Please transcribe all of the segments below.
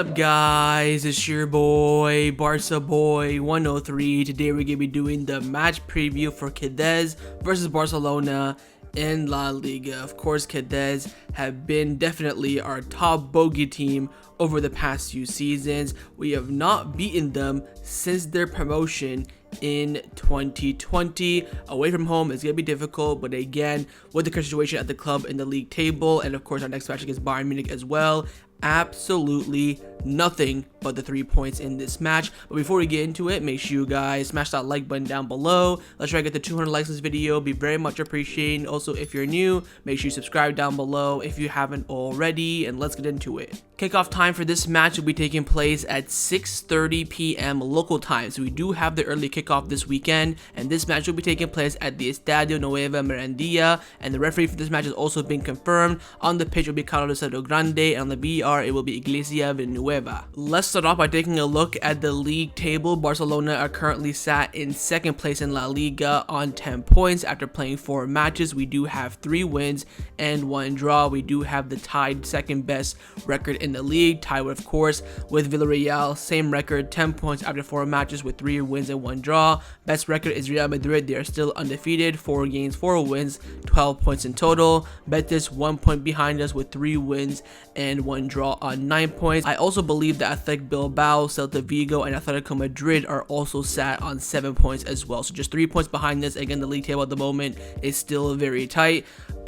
up, guys? It's your boy Barca Boy 103. Today we're gonna be doing the match preview for Cadiz versus Barcelona in La Liga. Of course, Cadiz have been definitely our top bogey team over the past few seasons. We have not beaten them since their promotion in 2020. Away from home is going to be difficult, but again, with the current situation at the club in the league table, and of course our next match against Bayern Munich as well, absolutely nothing but the 3 points in this match. But before we get into it, make sure you guys smash that like button down below. Let's try to get the 200 likes in this video. Be very much appreciated. Also, if you're new, make sure you subscribe down below if you haven't already, and let's get into it. Kickoff time for this match will be taking place at 6:30 p.m. local time, so we do have the early kickoff this weekend, and this match will be taking place at the Estadio Nuevo Mirandilla, and the referee for this match has also been confirmed. On the pitch will be Carlos Grande, and on the VR it will be Iglesia Villanueva. Let's start off by taking a look at the league table. Barcelona are currently sat in second place in La Liga on 10 points after playing 4 matches. We do have 3 wins and 1 draw. We do have the tied second best record in the league, tied of course with Villarreal, same record, 10 points after 4 matches with 3 wins and 1 draw. Best record is Real Madrid. They are still undefeated, 4 games, 4 wins, 12 points in total. Betis 1 point behind us with 3 wins and 1 draw on 9 points. I also believe that Athletic Bilbao, Celta Vigo, and Atletico Madrid are also sat on 7 points as well. So just 3 points behind this. Again, the league table at the moment is still very tight.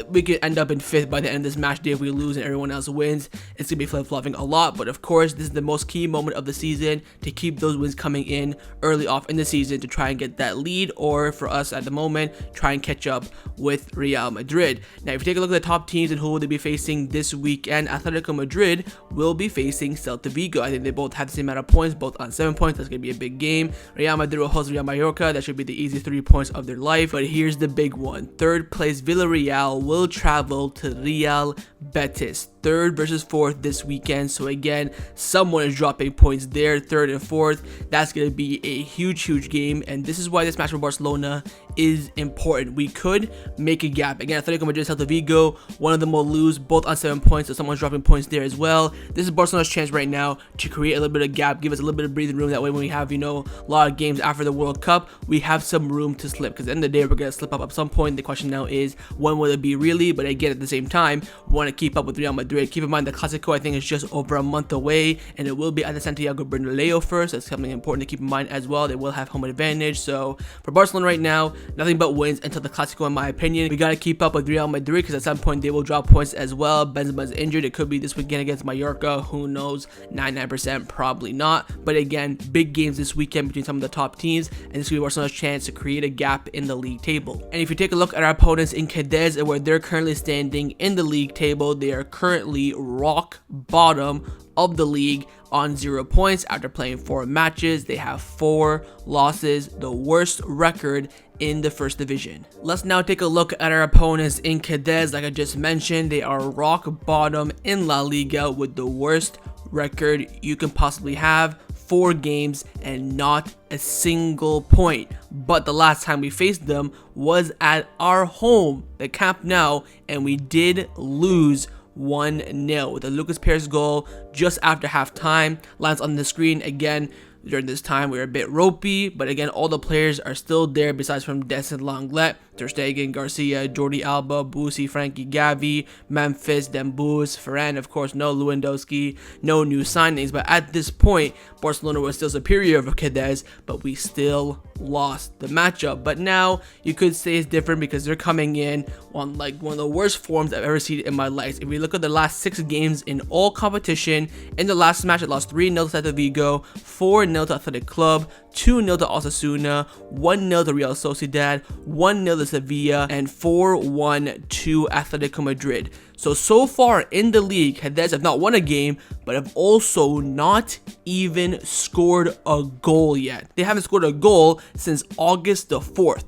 We could end up in 5th by the end of this match day if we lose and everyone else wins. It's going to be flip-flopping a lot, but of course, this is the most key moment of the season to keep those wins coming in early off in the season to try and get that lead, or for us at the moment, try and catch up with Real Madrid. Now, if you take a look at the top teams and who will they be facing this weekend, Atletico Madrid will be facing Celta Vigo. I think they both have the same amount of points, both on 7 points. That's going to be a big game. Real Madrid will host Real Mallorca. That should be the easy 3 points of their life. But here's the big one. 3rd place Villarreal will travel to Real Betis. 3rd versus 4th this weekend. So again, someone is dropping points there, 3rd and 4th. That's going to be a huge game. And this is why this match for Barcelona is important. We could make a gap. Again, Atletico Madrid, Celta Vigo, one of them will lose, both on 7 points. So someone's dropping points there as well. This is Barcelona's chance right now to create a little bit of gap, give us a little bit of breathing room. That way when we have, a lot of games after the World Cup, we have some room to slip. Because at the end of the day, we're going to slip up at some point. The question now is, when will it be really? But again, at the same time, we want to keep up with Real Madrid. Keep in mind, the Clásico, I think, is just over a month away, and it will be at the Santiago Bernabéu first. That's something important to keep in mind as well. They will have home advantage. So for Barcelona right now, nothing but wins until the Clásico, in my opinion. We got to keep up with Real Madrid because at some point they will drop points as well. Benzema's injured. It could be this weekend against Mallorca. Who knows? 99% probably not. But again, big games this weekend between some of the top teams, and this will be Barcelona's chance to create a gap in the league table. And if you take a look at our opponents in Cadiz and where they're currently standing in the league table, they are currently rock bottom of the league on 0 points after playing 4 matches. They have 4 losses, the worst record in the first division. Let's now take a look at our opponents in Cadiz. Like I just mentioned, they are rock bottom in La Liga with the worst record you can possibly have. 4 games and not a single point. But the last time we faced them was at our home, the Camp Nou, and we did lose 1-0 with a Lucas Perez goal just after halftime. Lands on the screen again. During this time, we were a bit ropey, but again, all the players are still there besides from Descent Lenglet, Ter Stegen, Garcia, Jordi Alba, Busi, Frankie, Gavi, Memphis, Dembus, Ferran, of course, no Lewandowski, no new signings. But at this point, Barcelona was still superior over Cadiz, but we still lost the matchup. But now you could say it's different because they're coming in on like one of the worst forms I've ever seen in my life. If we look at the last 6 games in all competition, in the last match, it lost 3-0 to Celta Vigo, 4-0 to Athletic Club, 2-0 to Osasuna, 1-0 to Real Sociedad, 1-0 to Sevilla, and 4-1 to Atletico Madrid. So far in the league, Cadiz have not won a game, but have also not even scored a goal yet. They haven't scored a goal since August the 4th.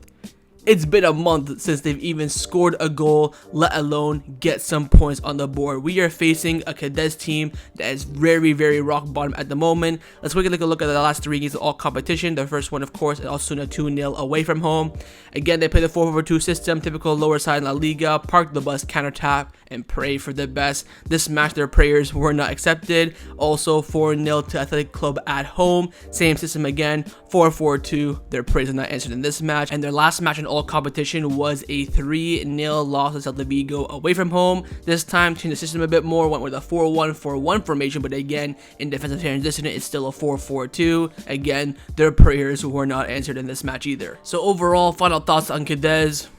It's been a month since they've even scored a goal, let alone get some points on the board. We are facing a Cadiz team that is very, very rock bottom at the moment. Let's quickly take a look at the last 3 games of all competition. The first one, of course, is Osasuna 2-0 away from home. Again, they play the 4-4-2 system, typical lower side in La Liga, park the bus, counter-tap, and pray for the best. This match, their prayers were not accepted. Also, 4-0 to Athletic Club at home. Same system again, 4-4-2. Their prayers are not answered in this match. And their last match in all competition was a 3-0 loss to Celta Vigo away from home. This time, changed the system a bit more, went with a 4-1-4-1 formation, but again, in defensive transition, it's still a 4-4-2. Again, their prayers were not answered in this match either. So overall, final thoughts on Cadiz.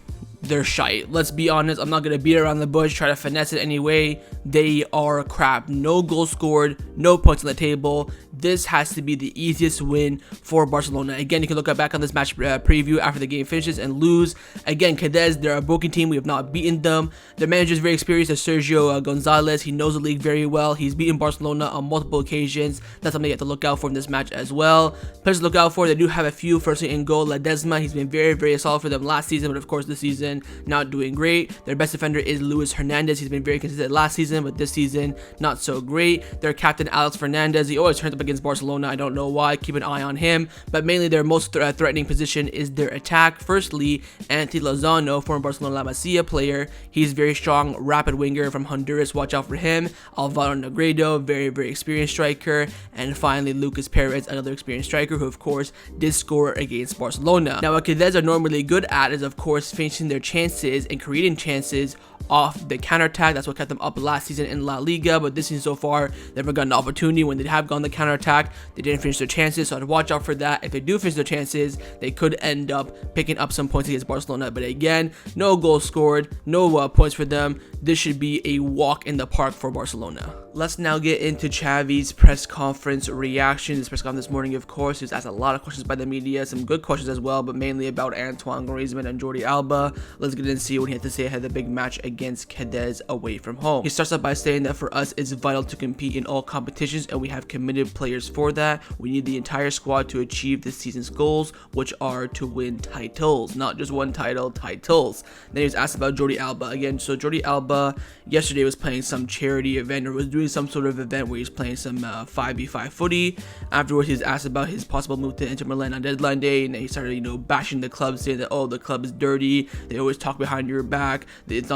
They're shite. Let's be honest. I'm not going to beat around the bush, try to finesse it anyway. They are crap. No goals scored, no points on the table. This has to be the easiest win for Barcelona. Again, you can look back on this match preview after the game finishes and lose. Again, Cadiz, they're a broken team. We have not beaten them. Their manager is very experienced, as Sergio Gonzalez. He knows the league very well. He's beaten Barcelona on multiple occasions. That's something you have to look out for in this match as well. Players to look out for, they do have a few. Firstly, in goal, Ledesma. He's been very, very solid for them last season, but of course this season not doing great. Their best defender is Luis Hernandez. He's been very consistent last season, but this season not so great. Their captain Alex Fernandez, he always turns up against Barcelona. I don't know why. Keep an eye on him. But mainly their most threatening position is their attack. Firstly, Anthony Lozano, former Barcelona La Masia player. He's very strong, rapid winger from Honduras. Watch out for him. Alvaro Negredo, very, very experienced striker. And finally, Lucas Perez, another experienced striker who, of course, did score against Barcelona. Now, what Cadiz are normally good at is, of course, finishing their chances and creating chances off the counterattack. That's what kept them up last season in La Liga, but this season so far, they never got an opportunity. When they have gone the counterattack, they didn't finish their chances, so I'd watch out for that. If they do finish their chances, they could end up picking up some points against Barcelona, but again, no goals scored, no points for them. This should be a walk in the park for Barcelona. Let's now get into Xavi's press conference reaction. This press conference this morning, of course, he was asked a lot of questions by the media, some good questions as well, but mainly about Antoine Griezmann and Jordi Alba. Let's get in and see what he had to say ahead of the big match against Cadiz away from home. He starts off by saying that for us, it's vital to compete in all competitions, and we have committed players for that. We need the entire squad to achieve this season's goals, which are to win titles, not just one title, titles. Then he was asked about Jordi Alba again. So Jordi Alba yesterday was playing some charity event, or was doing some sort of event where he's playing some 5v5 footy. Afterwards, he was asked about his possible move to Inter Milan on deadline day, and then he started, bashing the club, saying that, oh, the club is dirty, they always talk behind your back. I'm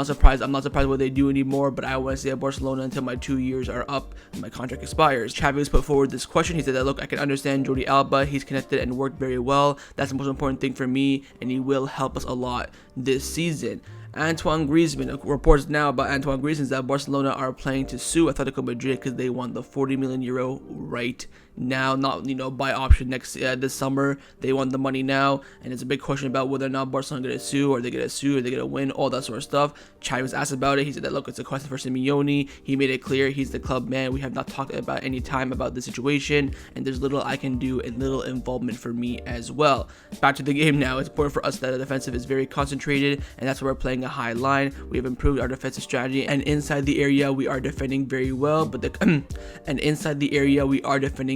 not surprised what they do anymore, but I want to stay at Barcelona until my 2 years are up and my contract expires. Xavi was put forward this question. He said that, look, I can understand Jordi Alba, he's connected and worked very well. That's the most important thing for me, and he will help us a lot this season. Antoine Griezmann, reports now about Antoine Griezmann is that Barcelona are planning to sue Atletico Madrid because they want the 40 million euro right now, not by option this summer. They want the money now, and it's a big question about whether or not Barcelona are going to sue, or they going to sue, or they going to win, all that sort of stuff. Xavi was asked about it. He said that, look, it's a question for Simeone. He made it clear he's the club man. We have not talked about any time about the situation, and there's little I can do and little involvement for me as well. Back to the game now. It's important for us that the defensive is very concentrated, and that's why we're playing a high line. We have improved our defensive strategy, and inside the area we are defending very well, but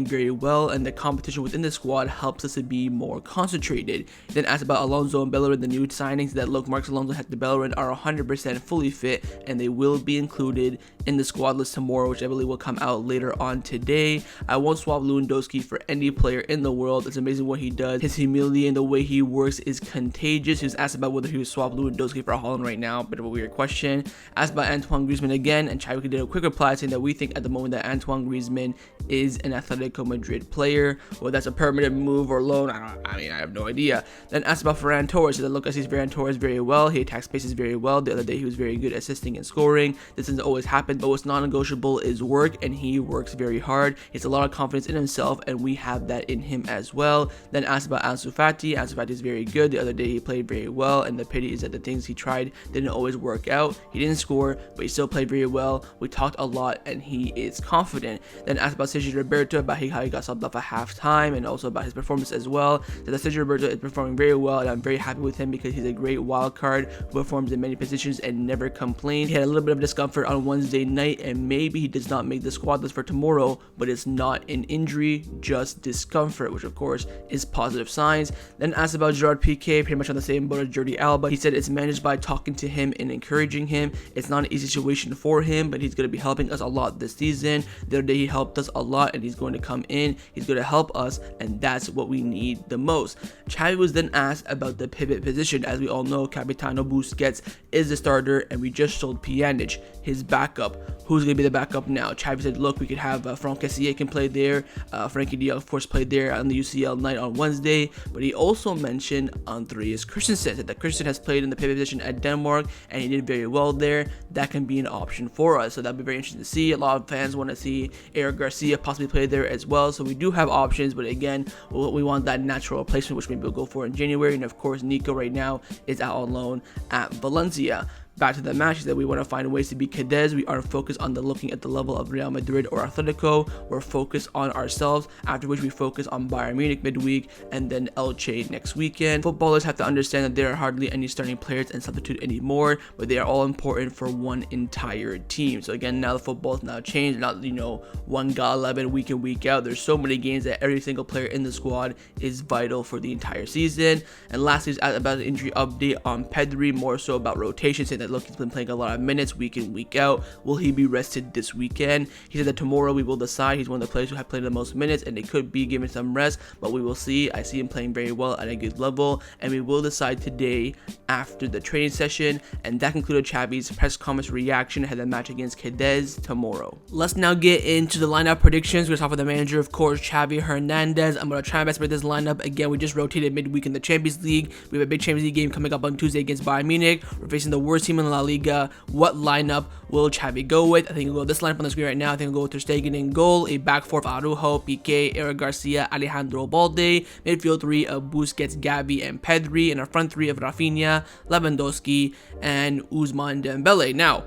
very well, and the competition within the squad helps us to be more concentrated. Then asked about Alonso and Bellerin, the new signings, that look, Marcos Alonso and Hector Bellerin are 100% fully fit, and they will be included in the squad list tomorrow, which I believe will come out later on today. I won't swap Lewandowski for any player in the world. It's amazing what he does. His humility and the way he works is contagious. He was asked about whether he would swap Lewandowski for Holland right now. Bit of a weird question. Asked about Antoine Griezmann again, and Xavi did a quick reply saying that we think at the moment that Antoine Griezmann is an Atletico Madrid player. Whether that's a permanent move or loan, I have no idea. Then asked about Ferran Torres. He said, look, I see Ferran Torres very well. He attacks spaces very well. The other day he was very good assisting and scoring. This doesn't always happen, but what's non-negotiable is work, and he works very hard. He has a lot of confidence in himself, and we have that in him as well. Then asked about Ansu Fati. Ansu Fati is very good. The other day he played very well, and the pity is that the things he tried side didn't always work out. He didn't score, but he still played very well. We talked a lot, and he is confident. Then asked about Sergio Roberto, about how he got subbed off at halftime, and also about his performance as well. So that Sergio Roberto is performing very well, and I'm very happy with him because he's a great wild card who performs in many positions and never complains. He had a little bit of discomfort on Wednesday night, and maybe he does not make the squad list for tomorrow, but it's not an injury, just discomfort, which of course is positive signs. Then asked about Gerard Pique, pretty much on the same boat as Jordi Alba. He said it's managed by talking to him and encouraging him. It's not an easy situation for him, but he's going to be helping us a lot this season. The other day he helped us a lot, and he's going to come in. He's going to help us, and that's what we need the most. Xavi was then asked about the pivot position. As we all know, Capitano Busquets is the starter, and we just sold Pjanic, his backup. Who's going to be the backup now? Xavi said, look, we could have Kessie can play there. Frankie de Jong, of course, played there on the UCL night on Wednesday, but he also mentioned Andreas Christensen. Said that Christensen has played in the pivot position at Denmark, and he did very well there. That can be an option for us, so that'd be very interesting to see. A lot of fans want to see Eric Garcia possibly play there as well, so we do have options, but again, we want that natural replacement, which maybe we'll go for in January. And of course, Nico right now is out on loan at Valencia. Back to the match, that we want to find ways to beat Cadiz. We aren't focused on looking at the level of Real Madrid or Atletico. We're focused on ourselves, after which we focus on Bayern Munich midweek and then Elche next weekend. Footballers have to understand that there are hardly any starting players and substitute anymore, but they are all important for one entire team. So again, now the football is now changed, not one guy 11 week in week out. There's so many games that every single player in the squad is vital for the entire season. And lastly, about the injury update on Pedri, more so about rotation, saying that look, he's been playing a lot of minutes week in week out. Will he be rested this weekend? He said that tomorrow we will decide. He's one of the players who have played the most minutes, and they could be given some rest, but we will see. I see him playing very well at a good level, and we will decide today after the training session. And that concluded Xavi's press conference reaction ahead of the match against Cadiz tomorrow. Let's now get into the lineup predictions. We're going to start with the manager, of course, Xavi Hernandez. I'm going to try my best to break this lineup. Again, we just rotated midweek in the Champions League. We have a big Champions League game coming up on Tuesday against Bayern Munich. We're facing the worst team in La Liga. What lineup will Xavi go with? I think we'll go this lineup on the screen right now. I think we'll go with Ter Stegen in goal, a back four of Araujo, Pique, Eric Garcia, Alejandro Balde, midfield three of Busquets, Xavi, and Pedri, and our front three of Raphinha, Lewandowski, and Ousmane Dembele. Now,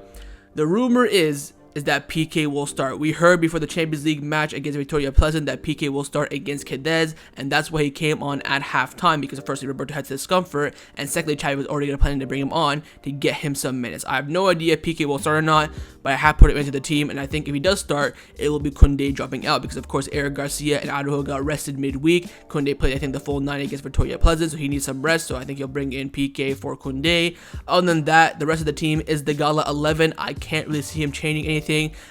the rumor is that Pique will start. We heard before the Champions League match against Victoria Pleasant that Pique will start against Cadiz, and that's why he came on at halftime, because firstly Roberto had discomfort, and secondly Xavi was already planning to bring him on to get him some minutes. I have no idea if Pique will start or not, but I have put him into the team, and I think if he does start, it will be Kounde dropping out, because of course Eric Garcia and Araujo got rested midweek. Kounde played, I think, the full 9 against Victoria Pleasant, so he needs some rest, so I think he'll bring in Pique for Kounde. Other than that, the rest of the team is the Gala 11. I can't really see him changing anything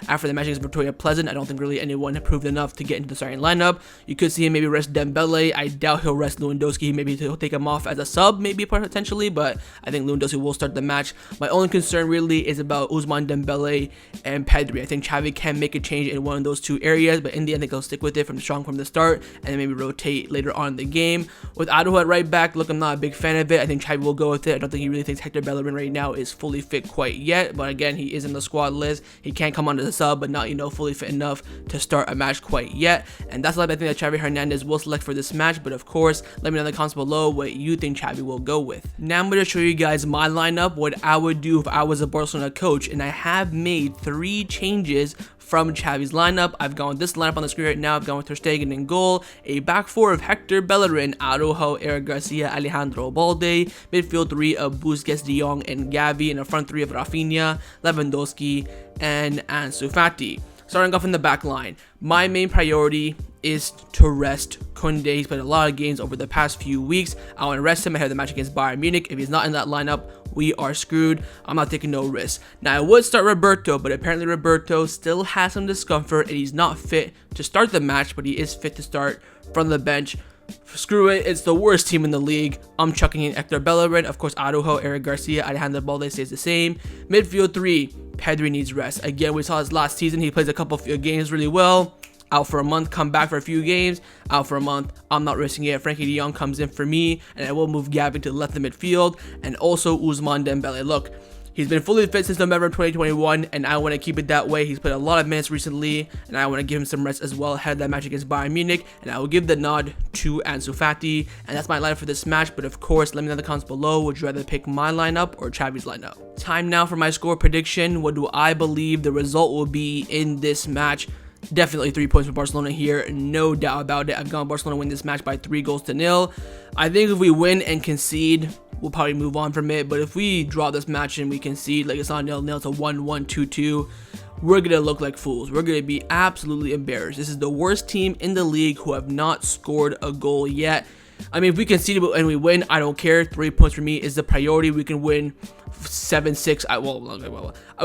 after the match against Victoria Pleasant. I don't think really anyone improved enough to get into the starting lineup. You could see him maybe rest Dembele. I doubt he'll rest Lewandowski. Maybe he'll take him off as a sub, maybe potentially, but I think Lewandowski will start the match. My only concern really is about Ousmane Dembele and Pedri. I think Xavi can make a change in one of those two areas, but in the end, I think he'll stick with it from the start, and then maybe rotate later on in the game. With Araujo at right back, look, I'm not a big fan of it. I think Xavi will go with it. I don't think he really thinks Hector Bellerin right now is fully fit quite yet, but again, he is in the squad list. He can't come onto the sub, but not, fully fit enough to start a match quite yet. And that's the lineup I think that Xavi Hernandez will select for this match, but of course, let me know in the comments below what you think Xavi will go with. Now I'm going to show you guys my lineup, what I would do if I was a Barcelona coach, and I have made 3 changes from Xavi's lineup. I've gone with this lineup on the screen right now. I've gone with Ter Stegen in goal, a back 4 of Hector Bellerin, Araujo, Eric Garcia, Alejandro Balde, midfield 3 of Busquets, De Jong, and Xavi, and a front 3 of Raphinha, Lewandowski, and Ansu Fati. Starting off in the back line, my main priority is to rest Kounde. He's played a lot of games over the past few weeks. I want to rest him ahead of the match against Bayern Munich. If he's not in that lineup, we are screwed. I'm not taking no risks. Now, I would start Roberto, but apparently Roberto still has some discomfort and he's not fit to start the match, but he is fit to start from the bench. Screw it, it's the worst team in the league. I'm chucking in Hector Bellerin. Of course, Araujo, Eric Garcia, Alejandro Balde stays the same. Midfield 3, Pedri needs rest. Again, we saw his last season. He plays a couple of games really well. Out for a month, come back for a few games. Out for a month, I'm not risking it. Frankie de Jong comes in for me, and I will move Xavi to the left of midfield, and also Ousmane Dembele. Look, He's been fully fit since November 2021, and I want to keep it that way. He's played a lot of minutes recently, and I want to give him some rest as well ahead of that match against Bayern Munich, and I will give the nod to Ansu Fati, and that's my lineup for this match. But of course, let me know in the comments below, would you rather pick my lineup or Xavi's lineup? Time now for my score prediction. What do I believe the result will be in this match? Definitely 3 points for Barcelona here, no doubt about it. I've gone Barcelona win this match by 3-0. I think if we win and concede, we'll probably move on from it. But if we draw this match and we concede, like it's not 0-0 to 1-1, 2-2, we're going to look like fools. We're going to be absolutely embarrassed. This is the worst team in the league who have not scored a goal yet. I mean, if we concede and we win, I don't care. 3 points for me is the priority. We can win 7-6.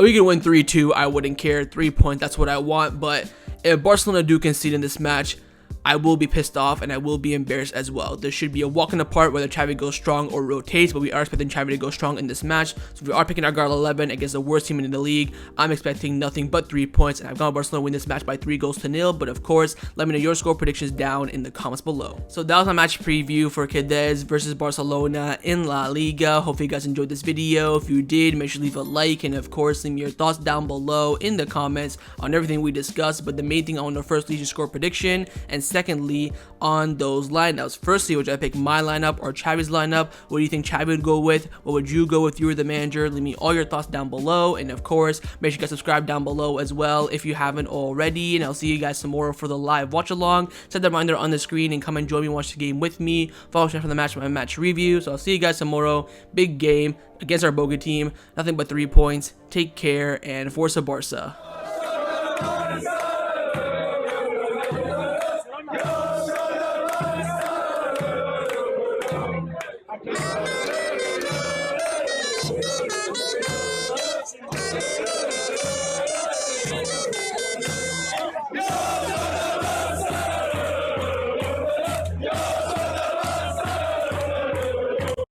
We can win 3-2. I wouldn't care. 3 points, that's what I want. But if Barcelona do concede in this match, I will be pissed off and I will be embarrassed as well. This should be a walk in the park whether Xavi goes strong or rotates, but we are expecting Xavi to go strong in this match. So if we are picking our guard 11 against the worst team in the league, I'm expecting nothing but 3 points, and I've gone Barcelona win this match by 3-0. But of course, let me know your score predictions down in the comments below. So that was my match preview for Cadiz versus Barcelona in La Liga. Hopefully you guys enjoyed this video. If you did, make sure to leave a like, and of course, leave me your thoughts down below in the comments on everything we discussed. But the main thing I want to know first is your score prediction, and secondly, on those lineups. Firstly, would I pick my lineup or Xavi's lineup? What do you think Xavi would go with? What would you go with if you were the manager? Leave me all your thoughts down below, and of course, make sure you guys subscribe down below as well if you haven't already, and I'll see you guys tomorrow for the live watch along. Set that reminder on the screen and come and join me, watch the game with me. Follow me for the match, my match review. So I'll see you guys tomorrow. Big game against our Boga team. Nothing but 3 points. Take care, and Forza Barca. Yeah.